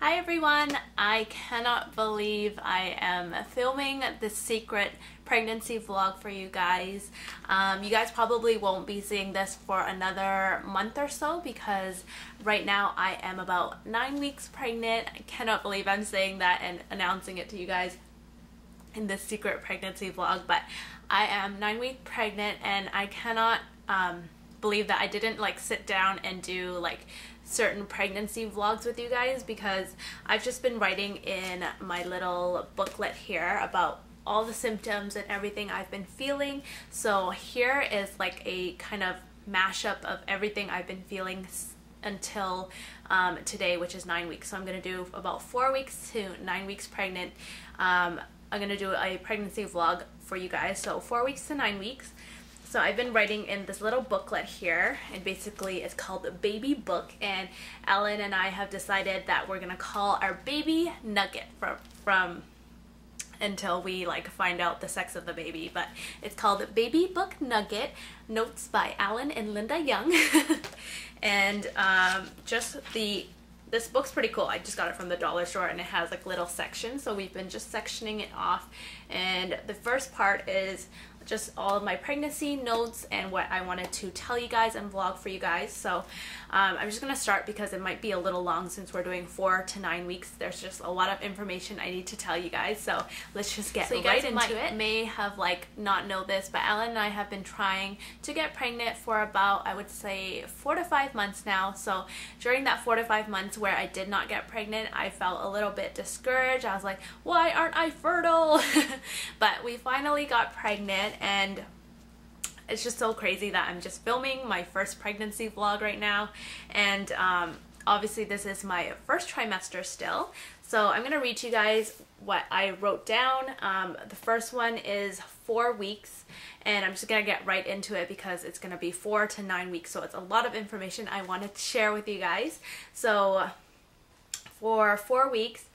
Hi everyone! I cannot believe I am filming this secret pregnancy vlog for you guys. You guys probably won't be seeing this for another month or so because right now I am about 9 weeks pregnant. I cannot believe I'm saying that and announcing it to you guys in this secret pregnancy vlog, but I am 9 weeks pregnant and I cannot believe that I didn't sit down and do certain pregnancy vlogs with you guys because I've just been writing in my little booklet here about all the symptoms and everything I've been feeling. So here is a kind of mashup of everything I've been feeling until today, which is 9 weeks. So I'm going to do about 4 weeks to 9 weeks pregnant. I'm going to do a pregnancy vlog for you guys. So 4 weeks to 9 weeks. So I've been writing in this little booklet here, and basically it's called the Baby Book, and Allan and I have decided that we're gonna call our baby Nugget from until we find out the sex of the baby. But it's called Baby Book Nugget, notes by Allan and Linda Young. And this book's pretty cool. I just got it from the dollar store and it has little sections, so we've been just sectioning it off. And the first part is just all of my pregnancy notes and what I wanted to tell you guys and vlog for you guys. So I'm just gonna start because it might be a little long since we're doing 4 to 9 weeks. There's just a lot of information I need to tell you guys, so let's just get right into it. May have not know this, but Allan and I have been trying to get pregnant for about, I would say, 4 to 5 months now. So during that 4 to 5 months where I did not get pregnant, I felt a little bit discouraged. I was like, why aren't I fertile? But we finally got pregnant, and it's just so crazy that I'm just filming my first pregnancy vlog right now. And obviously this is my first trimester still, so I'm gonna read to you guys what I wrote down. The first one is 4 weeks, and I'm just gonna get right into it because it's gonna be 4 to 9 weeks, so it's a lot of information I wanted to share with you guys. So for 4 weeks,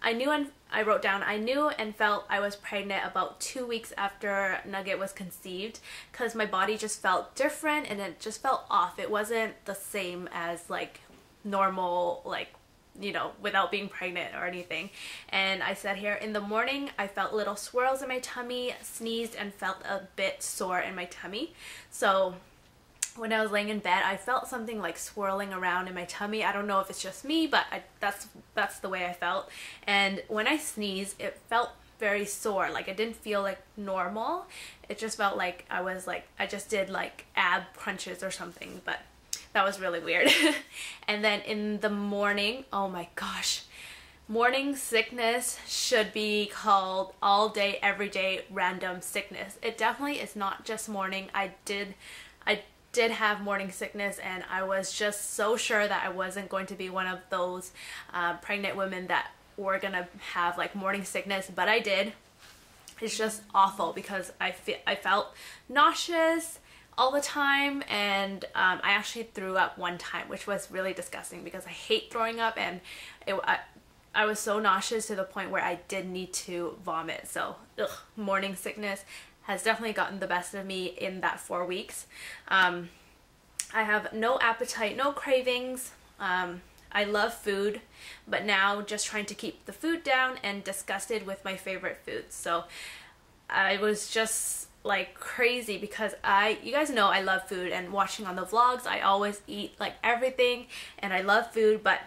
I knew and felt I was pregnant about 2 weeks after Nugget was conceived, because my body just felt different and it just felt off. It wasn't the same as normal, without being pregnant or anything. And I said here, in the morning I felt little swirls in my tummy, sneezed, and felt a bit sore in my tummy. So when I was laying in bed, I felt something swirling around in my tummy. I don't know if it's just me, but that's the way I felt. And when I sneezed, it felt very sore. It didn't feel normal. It just felt like I was I just did ab crunches or something, but that was really weird. And then in the morning, oh my gosh, morning sickness should be called all day, every day random sickness. It definitely is not just morning. I did have morning sickness, and I was just so sure that I wasn't going to be one of those pregnant women that were gonna have morning sickness, but I did. It's just awful because I felt nauseous all the time, and I actually threw up one time, which was really disgusting because I hate throwing up, and I was so nauseous to the point where I did need to vomit. So morning sickness has definitely gotten the best of me in that 4 weeks. I have no appetite, no cravings. I love food, but now just trying to keep the food down and disgusted with my favorite foods. So I was just crazy because you guys know I love food, and watching on the vlogs, I always eat everything and I love food, but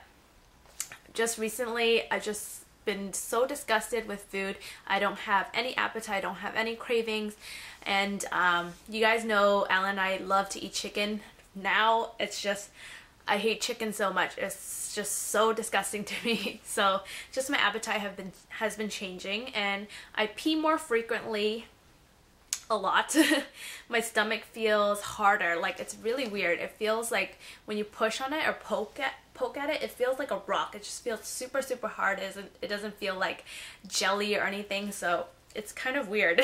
just recently I just been so disgusted with food. I don't have any appetite, I don't have any cravings, and you guys know Allan and I love to eat chicken. Now it's just, I hate chicken so much. It's just so disgusting to me. So just my appetite has been changing, and I pee more frequently, a lot. My stomach feels harder. It's really weird. It feels when you push on it or poke at it, it feels like a rock. It just feels super, super hard. It doesn't feel like jelly or anything, so it's kind of weird.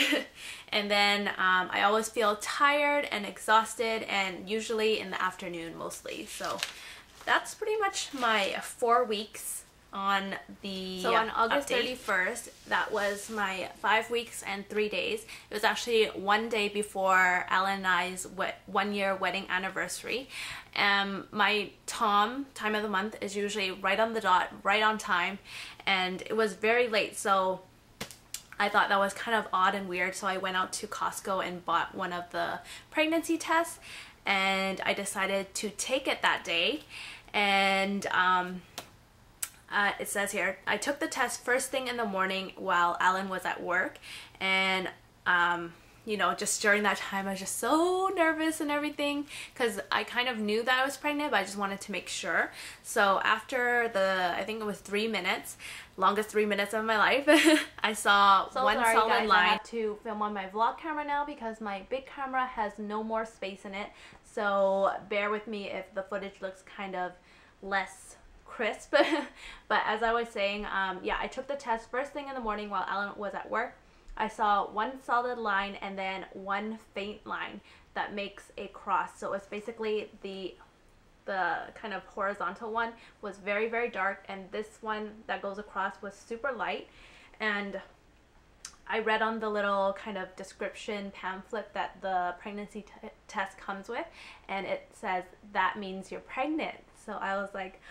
And then I always feel tired and exhausted, and usually in the afternoon mostly. So that's pretty much my 4 weeks on August 31st, that was my 5 weeks and 3 days. It was actually one day before Allan and I's 1 year wedding anniversary. My time of the month is usually right on the dot, right on time, and it was very late, so I thought that was kind of odd and weird, so I went out to Costco and bought one of the pregnancy tests, and I decided to take it that day. And it says here, I took the test first thing in the morning while Allan was at work, and you know, just during that time I was just so nervous and everything, because I kind of knew that I was pregnant, but I just wanted to make sure. So after I think it was 3 minutes, longest 3 minutes of my life, I saw one solid line. I had to film on my vlog camera now because my big camera has no more space in it, so bear with me if the footage looks kind of less crisp. But as I was saying, yeah, I took the test first thing in the morning while Allan was at work. I saw one solid line and then one faint line that makes a cross. So it's basically the kind of horizontal one was very, very dark, and this one that goes across was super light. And I read on the little kind of description pamphlet that the pregnancy test comes with, and it says that means you're pregnant. So I was like,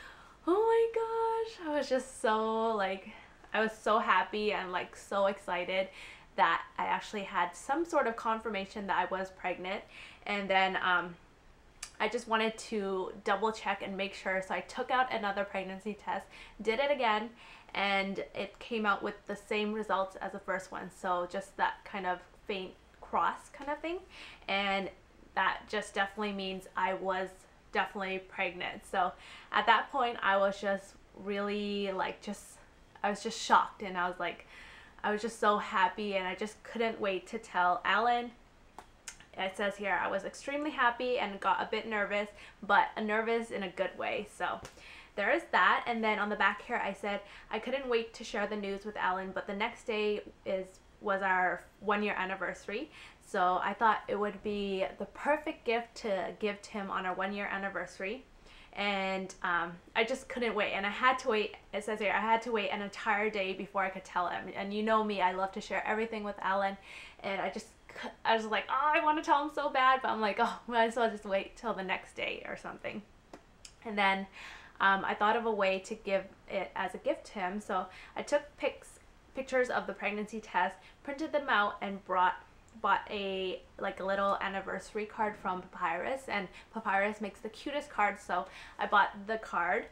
oh my gosh, I was just so like, I was so happy and like so excited that I actually had some sort of confirmation that I was pregnant. And then I just wanted to double check and make sure, so I took out another pregnancy test, did it again, and it came out with the same results as the first one, so just that kind of faint cross kind of thing, and that just definitely means I was definitely pregnant. So at that point I was just really like, I was just shocked, and I was like, I was just so happy, and I just couldn't wait to tell Allan. It says here, I was extremely happy and got a bit nervous, but nervous in a good way. So there is that. And then on the back here I said I couldn't wait to share the news with Allan, but the next day was our 1 year anniversary. So I thought it would be the perfect gift to give to him on our 1 year anniversary. And I just couldn't wait, and I had to wait. It says here I had to wait an entire day before I could tell him. And you know me, I love to share everything with Allan, and I was like, oh, I want to tell him so bad, but I'm like, oh, might as well just wait till the next day or something. And then I thought of a way to give it as a gift to him, so I took pictures of the pregnancy test, printed them out, and bought a little anniversary card from Papyrus, and Papyrus makes the cutest cards, so I bought the card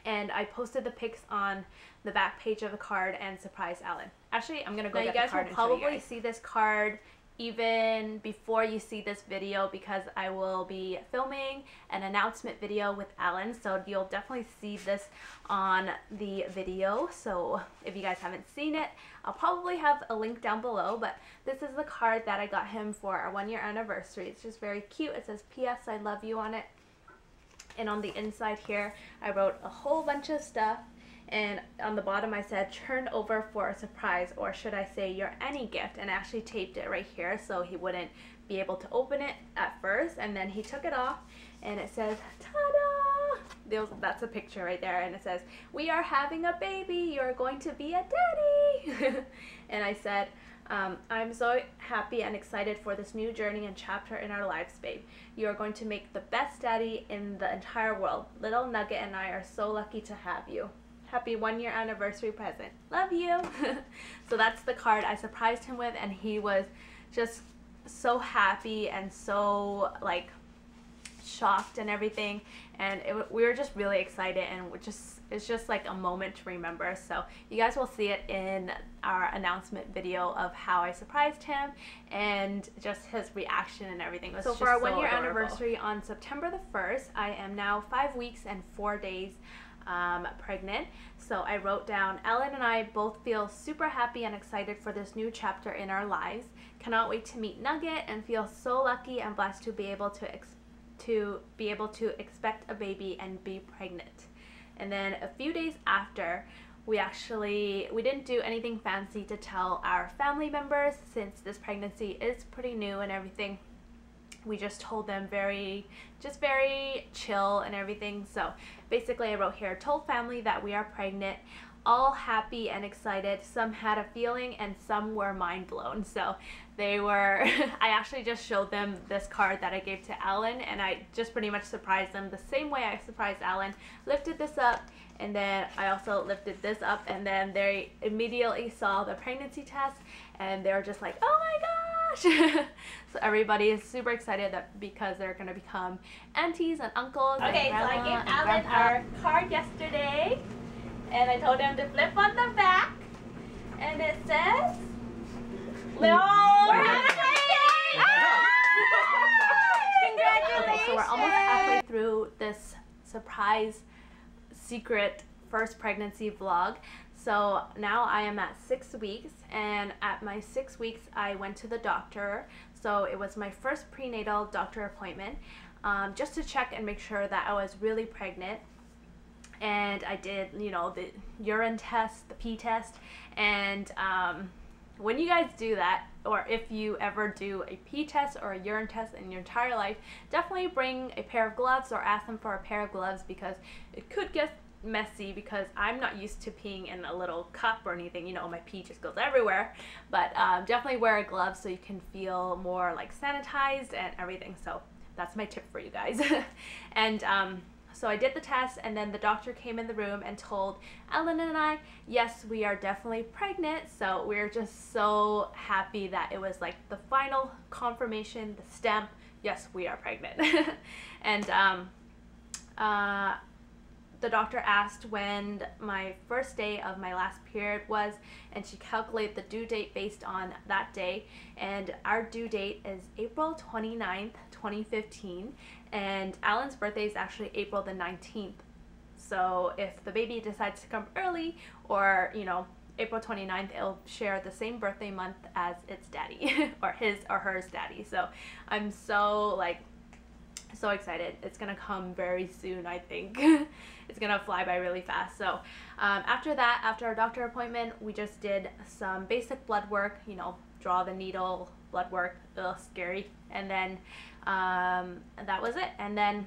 and I posted the pics on the back page of the card and surprised Allan. Actually, I'm gonna go get the card and show you guys. You guys will probably see this card even before you see this video, because I will be filming an announcement video with Allan, so you'll definitely see this on the video. So if you guys haven't seen it, I'll probably have a link down below, but this is the card that I got him for our 1 year anniversary. It's just very cute. It says P.S. I love you on it, and on the inside here I wrote a whole bunch of stuff. And on the bottom I said, turn over for a surprise, or should I say your any gift, and I actually taped it right here so he wouldn't be able to open it at first. And then he took it off and it says, ta-da! That's a picture right there, and it says, we are having a baby, you're going to be a daddy. And I said, I'm so happy and excited for this new journey and chapter in our lives, babe. You are going to make the best daddy in the entire world. Little Nugget and I are so lucky to have you. Happy 1 year anniversary present. Love you. So that's the card I surprised him with, and he was just so happy and so like shocked and everything, and we were just really excited, and it's just like a moment to remember. So you guys will see it in our announcement video of how I surprised him and just his reaction and everything. So for our 1 year anniversary on September the 1st, I am now 5 weeks and 4 days pregnant. So I wrote down, Allan and I both feel super happy and excited for this new chapter in our lives. Cannot wait to meet Nugget and feel so lucky and blessed to be able to expect a baby and be pregnant. And then a few days after, we didn't do anything fancy to tell our family members, since this pregnancy is pretty new and everything. we just told them very chill and everything. So basically I wrote here, told family that we are pregnant, all happy and excited. Some had a feeling and some were mind blown. So they were, I actually just showed them this card that I gave to Allan, and I just pretty much surprised them the same way I surprised Allan. Lifted this up, and then I also lifted this up, and then they immediately saw the pregnancy test and they were just like, oh my gosh. So everybody is super excited that because they're gonna become aunties and uncles. Okay, and so I grandma gave Allan our card yesterday, and I told him to flip on the back, and it says, no, we're having a birthday! Congratulations! Okay, so we're almost halfway through this surprise secret first pregnancy vlog. So now I am at 6 weeks, and at my 6 weeks I went to the doctor. So it was my first prenatal doctor appointment, just to check and make sure that I was really pregnant. And I did, you know, the urine test, the pee test, and when you guys do that, or if you ever do a pee test or a urine test in your entire life, definitely bring a pair of gloves or ask them for a pair of gloves, because it could get messy, because I'm not used to peeing in a little cup or anything, you know, my pee just goes everywhere. But definitely wear a glove so you can feel more like sanitized and everything. So that's my tip for you guys. And so I did the test, and then the doctor came in the room and told Allan and I, yes, we are definitely pregnant. So we're just so happy that it was like the final confirmation, the stamp, yes, we are pregnant. And the doctor asked when my first day of my last period was, and she calculated the due date based on that day, and our due date is April 29th, 2015, and Allan's birthday is actually April the 19th. So if the baby decides to come early, or, you know, April 29th, it'll share the same birthday month as its daddy or his or hers daddy. So I'm so excited. It's gonna come very soon, I think. It's gonna fly by really fast. So after that, after our doctor appointment, we just did some basic blood work, you know, draw the needle, blood work, ugh, scary. And then that was it. And then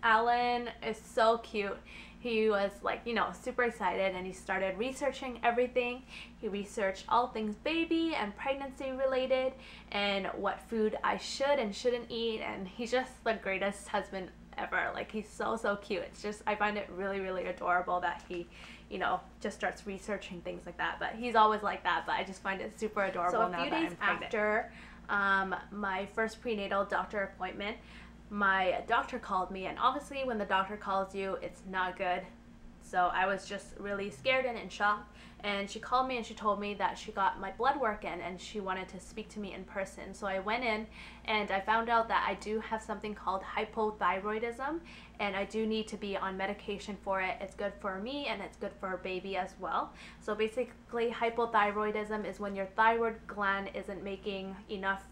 Allan is so cute. He was like, you know, super excited, and he started researching everything. He researched all things baby and pregnancy related, and what food I should and shouldn't eat, and he's just the greatest husband ever. Like, he's so cute. It's just, I find it really adorable that he, you know, just starts researching things like that. But he's always like that, but I just find it super adorable. So a few days after my first prenatal doctor appointment, my doctor called me, and obviously when the doctor calls you, it's not good. So I was just really scared and in shock, and she called me and she told me that she got my blood work in and she wanted to speak to me in person. So I went in and I found out that I do have something called hypothyroidism, and I do need to be on medication for it. It's good for me and it's good for our baby as well. So basically hypothyroidism is when your thyroid gland isn't making enough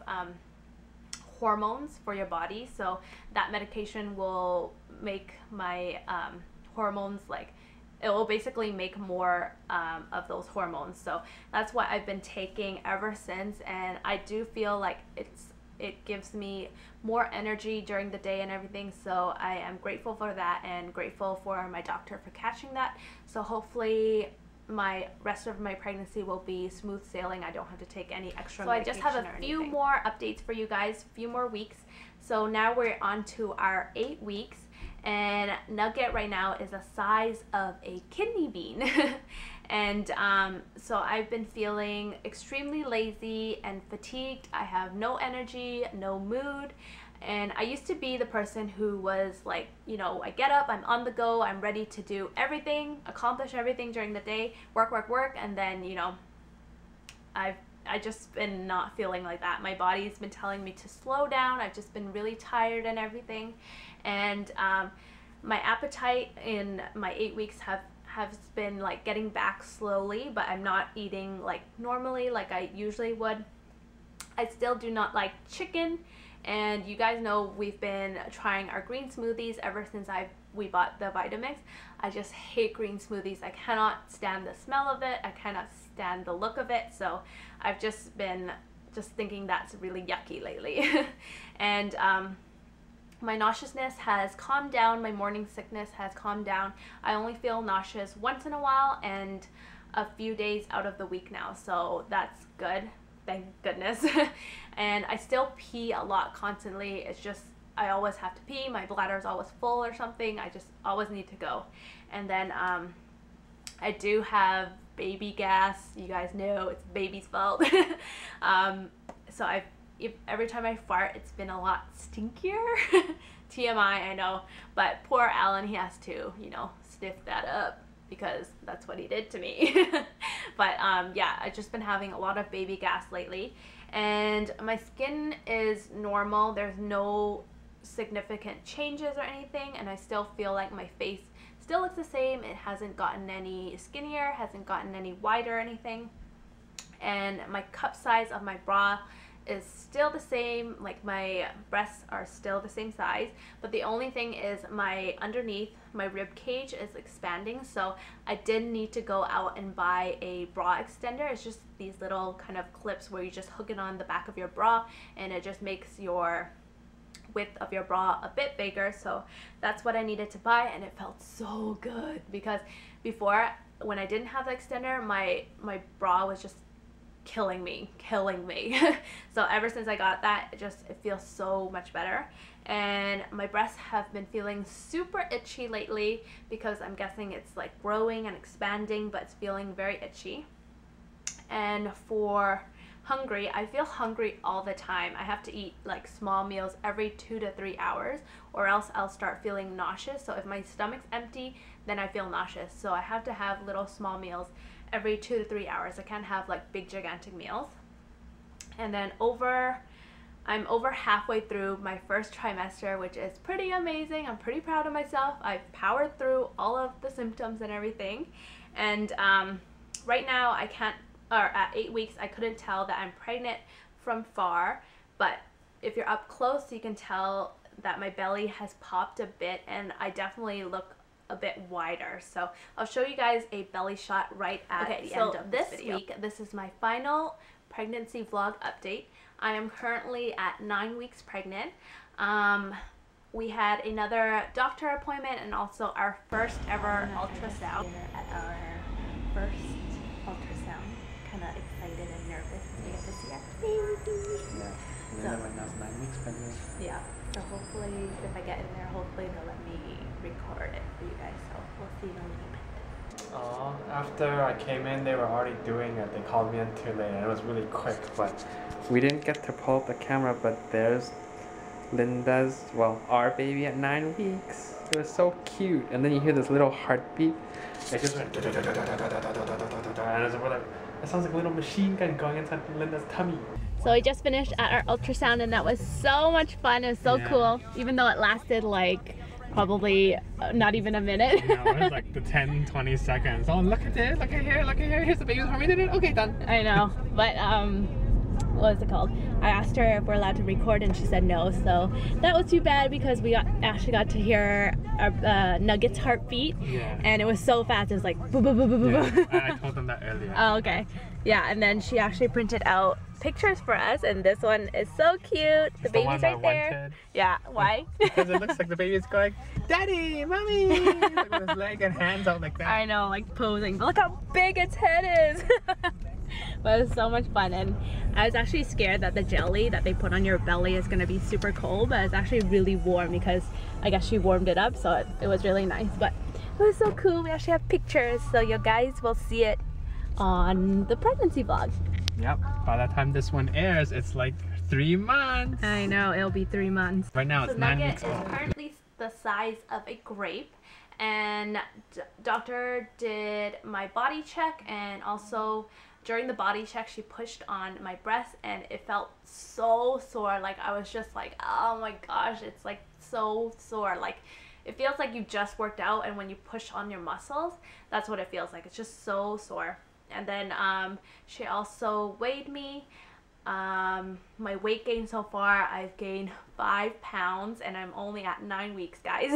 hormones for your body. So that medication will make my hormones, like, it will basically make more of those hormones. So that's what I've been taking ever since, and I do feel like it gives me more energy during the day and everything. So I am grateful for that, and grateful for my doctor for catching that. So hopefully my rest of my pregnancy will be smooth sailing. I don't have to take any extra medication. So I just have a few more updates for you guys, a few more weeks. So now we're on to our 8 weeks, and Nugget right now is the size of a kidney bean. And so I've been feeling extremely lazy and fatigued. I have no energy, no mood. And I used to be the person who was like, you know, I get up, I'm on the go, I'm ready to do everything, accomplish everything during the day, work, and then, you know, I just been not feeling like that. My body's been telling me to slow down. I've just been really tired and everything. And my appetite in my 8 weeks has been like getting back slowly, but I'm not eating like normally like I usually would. I still do not like chicken. And you guys know we've been trying our green smoothies ever since we bought the Vitamix. I just hate green smoothies. I cannot stand the smell of it. I cannot stand the look of it. So I've just been just thinking that's really yucky lately. And my nauseousness has calmed down. My morning sickness has calmed down. I only feel nauseous once in a while and a few days out of the week now, so that's good, thank goodness. And I still pee a lot constantly. It's just I always have to pee. My bladder is always full or something. I just always need to go. And then I do have baby gas. You guys know it's baby's fault. So every time I fart, it's been a lot stinkier. TMI, I know, but poor Allan, he has to, you know, sniff that up because that's what he did to me. But yeah, I've just been having a lot of baby gas lately, and my skin is normal. There's no significant changes or anything, and I still feel like my face still looks the same. It hasn't gotten any skinnier, hasn't gotten any wider or anything. And my cup size of my bra is still the same, like my breasts are still the same size, but the only thing is my underneath, my rib cage is expanding, so I did need to go out and buy a bra extender. It's just these little kind of clips where you just hook it on the back of your bra, and it just makes your width of your bra a bit bigger. So that's what I needed to buy, and it felt so good, because before, when I didn't have the extender, my bra was just killing me. So ever since I got that, it feels so much better. And my breasts have been feeling super itchy lately, because I'm guessing it's like growing and expanding, but it's feeling very itchy. And for hungry, I feel hungry all the time. I have to eat like small meals every 2 to 3 hours, or else I'll start feeling nauseous. So if my stomach's empty, then I feel nauseous. So I have to have little small meals every 2 to 3 hours. I can't have like big gigantic meals. And then I'm over halfway through my first trimester, which is pretty amazing. I'm pretty proud of myself. I've powered through all of the symptoms and everything. And right now I can't, or at 8 weeks, I couldn't tell that I'm pregnant from far, but if you're up close, you can tell that my belly has popped a bit, and I definitely look a bit wider. So I'll show you guys a belly shot right at the end of this video. This is my final pregnancy vlog update. I am currently at 9 weeks pregnant. We had another doctor appointment and also our first ever ultrasound. At our first ultrasound, kind of excited and nervous to get to see our baby. Yeah, right now it's 9 weeks pregnant. Yeah, so hopefully if I get in there, hopefully they'll let me record it for you guys, so we'll see in a little bit. After I came in, they were already doing it. They called me in too late, and it was really quick, but we didn't get to pull up the camera. But there's Linda's, well, our baby at 9 weeks. It was so cute. And then you hear this little heartbeat. It just went, and it sounds like a little machine gun going inside Linda's tummy. So we just finished at our ultrasound, and that was so much fun. It was so cool, even though it lasted like probably not even a minute. No, it was like the 10-20 seconds. Oh, look at this, look at here, look at here. Here's the baby's heart rate. Okay, done. I know, but what was it called? I asked her if we're allowed to record, and she said no. So that was too bad, because we actually got to hear our Nugget's heartbeat, and it was so fast. It was like boo boo boo boo boo. Yeah, I told them that earlier. Oh, okay. Yeah, and then she actually printed out pictures for us, and this one is so cute. The baby's right there. Wanted. Yeah, why? Because it looks like the baby's going, Daddy, Mommy! Like with his leg and hands out like that. I know, like posing. But look how big its head is! But it was so much fun, and I was actually scared that the jelly that they put on your belly is going to be super cold, but it's actually really warm, because I guess she warmed it up, so it was really nice. But it was so cool. We actually have pictures, so you guys will see it on the pregnancy vlog. Yep, by the time this one airs, it's like 3 months. I know, it'll be 3 months. Right now it's 9 weeks old. Nugget is currently the size of a grape, and doctor did my body check, and also during the body check she pushed on my breast, and it felt so sore. Like I was just like, oh my gosh, it's like so sore. Like it feels like you just worked out, and when you push on your muscles, that's what it feels like. It's just so sore. And then she also weighed me. My weight gain so far, I've gained 5 pounds, and I'm only at 9 weeks, guys.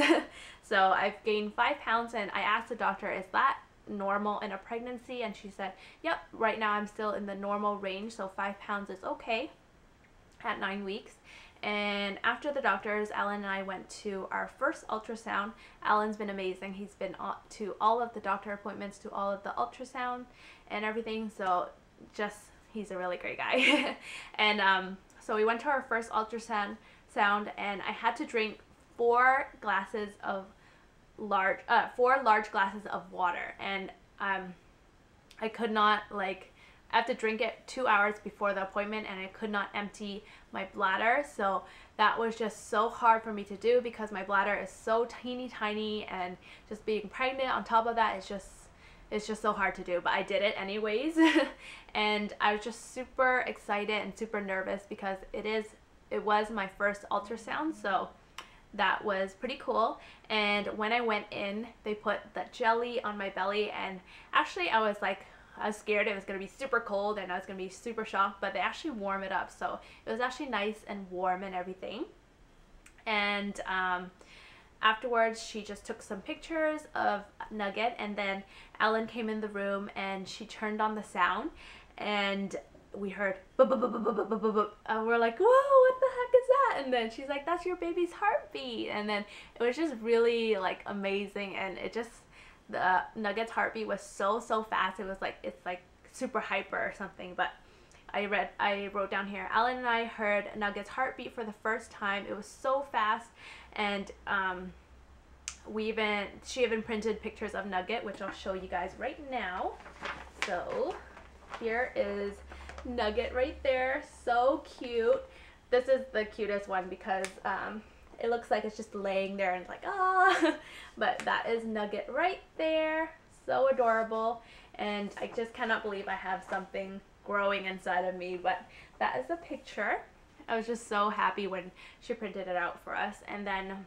So I've gained 5 pounds, and I asked the doctor, is that normal in a pregnancy, and she said, yep, right now I'm still in the normal range, so 5 pounds is okay at 9 weeks. And after the doctors, Allan and I went to our first ultrasound. Allan's been amazing. He's been to all of the doctor appointments, to all of the ultrasound and everything, so just, he's a really great guy. And so we went to our first ultrasound, and I had to drink 4 large glasses of water, and I could not, like, I have to drink it 2 hours before the appointment, and I could not empty my bladder, so that was just so hard for me to do because my bladder is so tiny, and just being pregnant on top of that is just, it's just so hard to do, but I did it anyways. And I was just super excited and super nervous because it was my first ultrasound, so that was pretty cool. And when I went in, they put the jelly on my belly, and actually I was scared it was going to be super cold and I was going to be super shocked, but they actually warm it up, so it was actually nice and warm and everything. And afterwards she just took some pictures of Nugget, and then Allan came in the room and she turned on the sound, and we heard boop, boop, boop, boop, boop, boop, boop, boop. And we're like, whoa, what the heck is that? And then she's like, that's your baby's heartbeat. And then it was just really like amazing, and it just, the Nugget's heartbeat was so fast. It was like, it's like super hyper or something. But I wrote down here, Allan and I heard Nugget's heartbeat for the first time. It was so fast, and she even printed pictures of Nugget, which I'll show you guys right now. So here is Nugget right there, so cute. This is the cutest one because it looks like it's just laying there and it's like, ah. But that is Nugget right there, so adorable, and I just cannot believe I have something growing inside of me. But that is the picture. I was just so happy when she printed it out for us. And then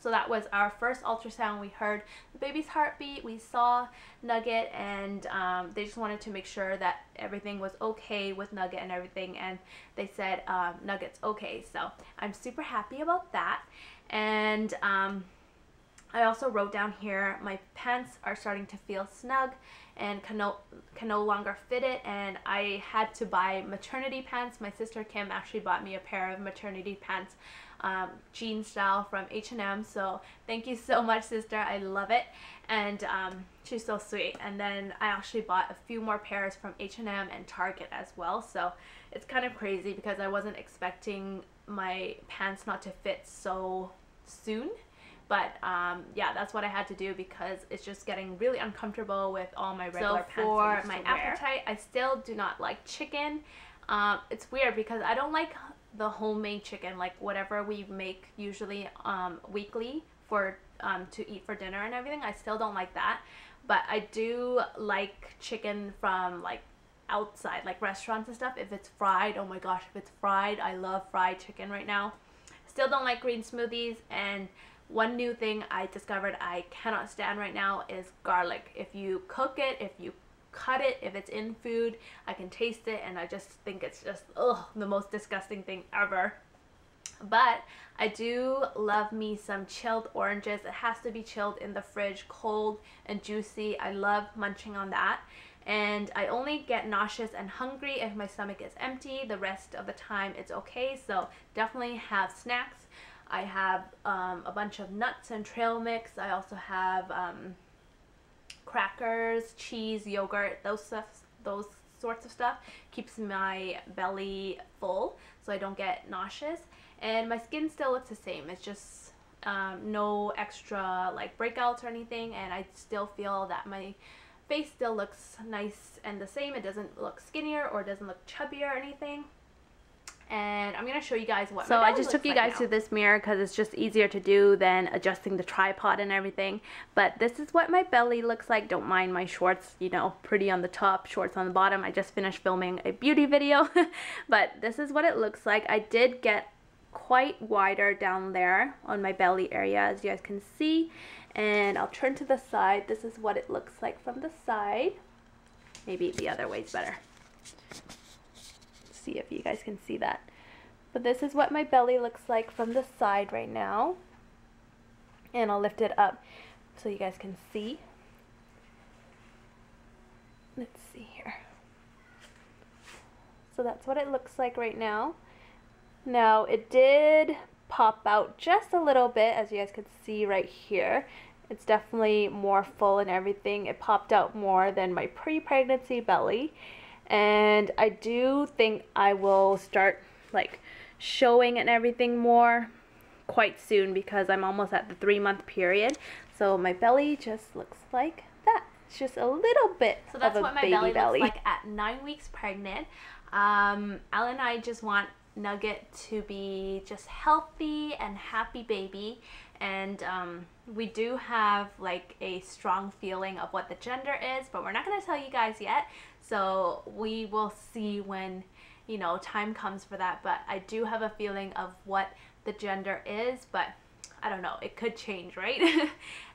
so that was our first ultrasound. We heard the baby's heartbeat, we saw Nugget, and they just wanted to make sure that everything was okay with Nugget and everything, and they said Nugget's okay, so I'm super happy about that. And I also wrote down here, my pants are starting to feel snug and can no longer fit it, and I had to buy maternity pants. My sister Kim actually bought me a pair of maternity pants, jean style, from H&M, so thank you so much, sister, I love it. And she's so sweet. And then I actually bought a few more pairs from H&M and Target as well, so it's kind of crazy because I wasn't expecting my pants not to fit so soon. But yeah, that's what I had to do because it's just getting really uncomfortable with all my regular pants. So for my appetite, I still do not like chicken. It's weird because I don't like the homemade chicken, like whatever we make usually weekly for to eat for dinner and everything. I still don't like that, but I do like chicken from like outside, like restaurants and stuff. If it's fried, oh my gosh, if it's fried, I love fried chicken right now. Still don't like green smoothies. And one new thing I discovered I cannot stand right now is garlic. If you cook it, if you cut it, if it's in food, I can taste it, and I just think it's just the most disgusting thing ever. But I do love me some chilled oranges. It has to be chilled in the fridge, cold and juicy. I love munching on that. And I only get nauseous and hungry if my stomach is empty. The rest of the time it's okay, so definitely have snacks. I have a bunch of nuts and trail mix. I also have crackers, cheese, yogurt, those sorts of stuff. Keeps my belly full so I don't get nauseous. And my skin still looks the same. It's just no extra like breakouts or anything, and I still feel that my face still looks nice and the same. It doesn't look skinnier or doesn't look chubby or anything. And I'm going to show you guys what my belly looks like now. So I just took you guys to this mirror because it's just easier to do than adjusting the tripod and everything. But this is what my belly looks like. Don't mind my shorts, you know, pretty on the top, shorts on the bottom. I just finished filming a beauty video. But this is what it looks like. I did get quite wider down there on my belly area, as you guys can see. And I'll turn to the side. This is what it looks like from the side. Maybe the other way's better. See if you guys can see that. But this is what my belly looks like from the side right now, and I'll lift it up so you guys can see. let's see here. So that's what it looks like right now. Now it did pop out just a little bit, as you guys can see right here. It's definitely more full and everything. It popped out more than my pre-pregnancy belly. And I do think I will start like showing and everything more quite soon, because I'm almost at the 3-month period. So my belly just looks like that. It's just a little bit of a baby belly. So that's what my belly looks like at 9 weeks pregnant. Allan and I just want Nugget to be just healthy and happy baby, and we do have like a strong feeling of what the gender is, but we're not going to tell you guys yet, so we will see when, you know, time comes for that. But I do have a feeling of what the gender is, but I don't know, it could change, right?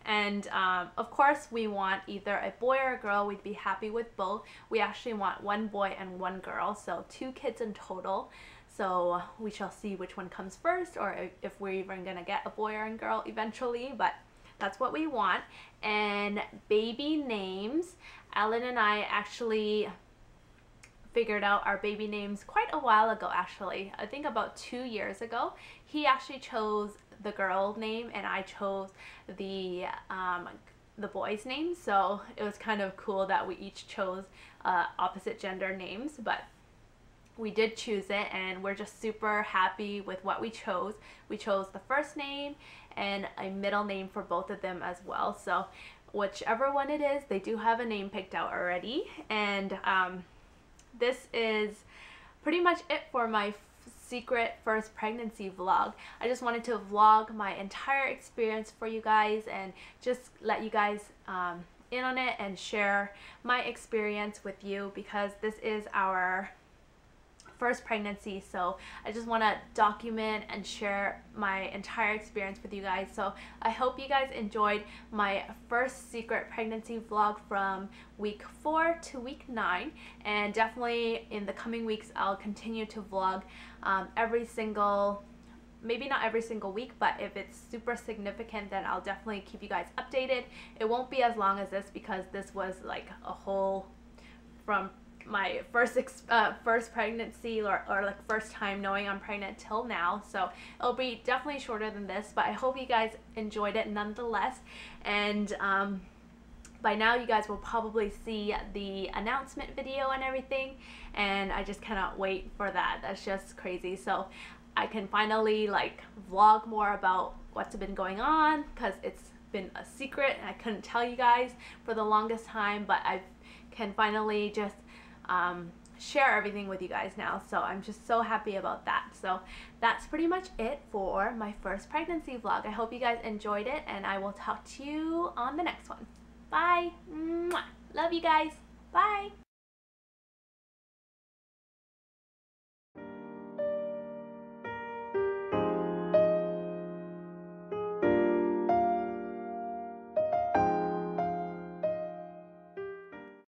And of course we want either a boy or a girl. We'd be happy with both. We actually want 1 boy and 1 girl, so 2 kids in total. So we shall see which one comes first, or if we're even gonna get a boy or a girl eventually, but that's what we want. And baby names, Allan and I actually figured out our baby names quite a while ago, actually. I think about 2 years ago. He actually chose the girl name and I chose the boy's name, so it was kind of cool that we each chose opposite gender names, but we did choose it and we're just super happy with what we chose. We chose the first name and a middle name for both of them as well, so whichever one it is, they do have a name picked out already. And this is pretty much it for my secret first pregnancy vlog. I just wanted to vlog my entire experience for you guys and just let you guys in on it and share my experience with you, because this is our first pregnancy, so I just want to document and share my entire experience with you guys. So I hope you guys enjoyed my first secret pregnancy vlog from week 4 to week 9, and definitely in the coming weeks I'll continue to vlog every single, maybe not every single week, but if it's super significant then I'll definitely keep you guys updated. It won't be as long as this, because this was like a whole, from my first pregnancy or like first time knowing I'm pregnant till now, so it'll be definitely shorter than this, but I hope you guys enjoyed it nonetheless. And by now you guys will probably see the announcement video and everything, and I just cannot wait for that. That's just crazy, so I can finally like vlog more about what's been going on, because it's been a secret and I couldn't tell you guys for the longest time, but I can finally just share everything with you guys now, so I'm just so happy about that. So that's pretty much it for my first pregnancy vlog. I hope you guys enjoyed it, and I will talk to you on the next one. Bye. Mwah. Love you guys. Bye.